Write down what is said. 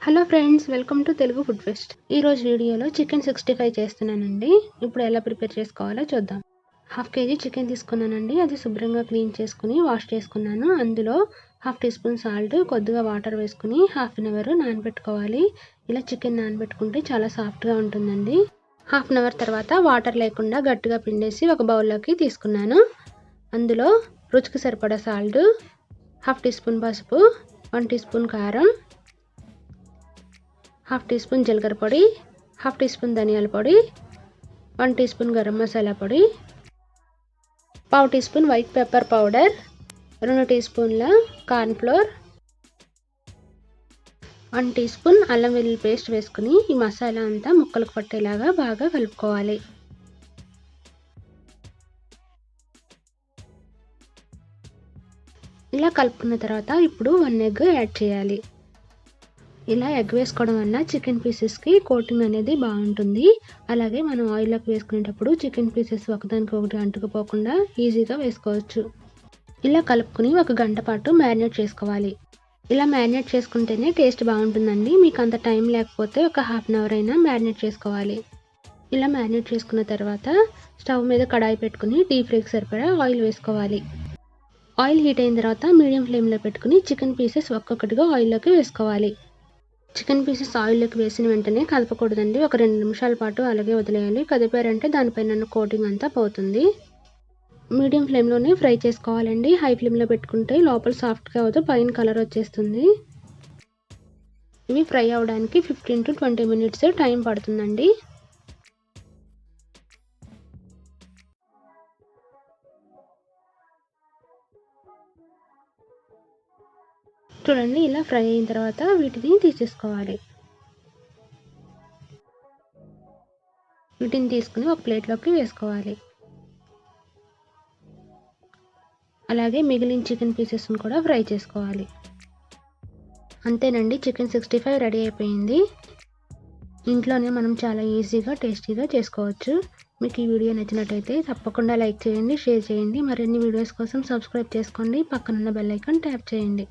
Hello friends, welcome to Telugu food fest. ఈరోజు వీడియోలో chicken 65 చేస్తున్నానండి. ఇప్పుడు ఎలా ప్రిపేర్ చేసుకోవాలో చూద్దాం. 1/2 kg చికెన్ తీసుకున్నానండి. అది శుభ్రంగా క్లీన్ చేసుకుని వాష్ చేసుకున్నాను. అందులో 1/2 టీ స్పూన్ సాల్ట్, కొద్దిగా వాటర్ వేసుకుని 1/2 అవర్ నానబెట్టుకోవాలి. ఇలా చికెన్ నానబెట్టుకుంటే చాలా సాఫ్ట్గా ఉంటుందండి. 1/2 అవర్ తర్వాత వాటర్ లేకుండా గట్టిగా పిండేసి ఒక బౌల్లోకి తీసుకున్నాను. అందులో రుచికి సరిపడా సాల్ట్, 1/2 టీ స్పూన్ పసుపు, 1 టీ స్పూన్ కారం, 1/2 టీ స్పూన్ జీలకర్ర పొడి, 1/2 టీ స్పూన్ ధనియాల పొడి, 1 టీ స్పూన్ గరం మసాలా పొడి, 1/2 teaspoon white pepper powder, 2 టీ స్పూన్ల కార్న్ ఫ్లోర్, 1 టీ స్పూన్ అల్లం వెల్లుల్లి పేస్ట్ వేసుకుని ఈ మసాలా అంతా ముక్కలకు పట్టేలాగా బాగా కలుపుకోవాలి. ఇలా కలుపుకున్న తర్వాత ఇప్పుడు 1 ఎగ్ యాడ్ చేయాలి. ఇలా ఎగ్ వేసుకోవడం వల్ల చికెన్ పీసెస్కి కోటింగ్ అనేది బాగుంటుంది. అలాగే మనం ఆయిల్లోకి వేసుకునేటప్పుడు చికెన్ పీసెస్ ఒకదానికి ఒకటి అంటుకుపోకుండా ఈజీగా వేసుకోవచ్చు. ఇలా కలుపుకుని 1 గంట పాటు మ్యారినేట్ చేసుకోవాలి. ఇలా మ్యారినేట్ చేసుకుంటేనే టేస్ట్ బాగుంటుందండి. మీకు అంత టైం లేకపోతే ఒక 1/2 అవర్ అయినా మ్యారినేట్ చేసుకోవాలి. ఇలా మ్యారినేట్ చేసుకున్న తర్వాత స్టవ్ మీద కడాయి పెట్టుకుని డీప్ ఫ్రైకి సరిపడా ఆయిల్ వేసుకోవాలి. ఆయిల్ హీట్ అయిన తర్వాత మీడియం ఫ్లేమ్లో పెట్టుకుని చికెన్ పీసెస్ ఒక్కొక్కటిగా ఆయిల్లోకి వేసుకోవాలి. చికెన్ పీసెస్ ఆయిల్లోకి వేసిన వెంటనే కదపకూడదండి. ఒక 2 నిమిషాల పాటు అలాగే వదిలేయాలి. కదిపారంటే దానిపైన కోటింగ్ అంతా పోతుంది. మీడియం ఫ్లేమ్లోనే ఫ్రై చేసుకోవాలండి. హై ఫ్లేమ్లో పెట్టుకుంటే లోపల సాఫ్ట్గా అవుతూ పైన కలర్ వచ్చేస్తుంది. ఇవి ఫ్రై అవ్వడానికి 15 to 20 minutes టైం పడుతుందండి. చూడండి, ఇలా ఫ్రై అయిన తర్వాత వీటిని తీసేసుకోవాలి. వీటిని తీసుకుని ఒక ప్లేట్లోకి వేసుకోవాలి. అలాగే మిగిలిన చికెన్ పీసెస్ని కూడా ఫ్రై చేసుకోవాలి. అంతేనండి, చికెన్ 65 రెడీ అయిపోయింది. ఇంట్లోనే మనం చాలా ఈజీగా టేస్టీగా చేసుకోవచ్చు. మీకు ఈ వీడియో నచ్చినట్టయితే తప్పకుండా లైక్ చేయండి, షేర్ చేయండి. మరిన్ని వీడియోస్ కోసం సబ్స్క్రైబ్ చేసుకోండి. పక్కనున్న బెల్ ఐకాన్ ట్యాప్ చేయండి.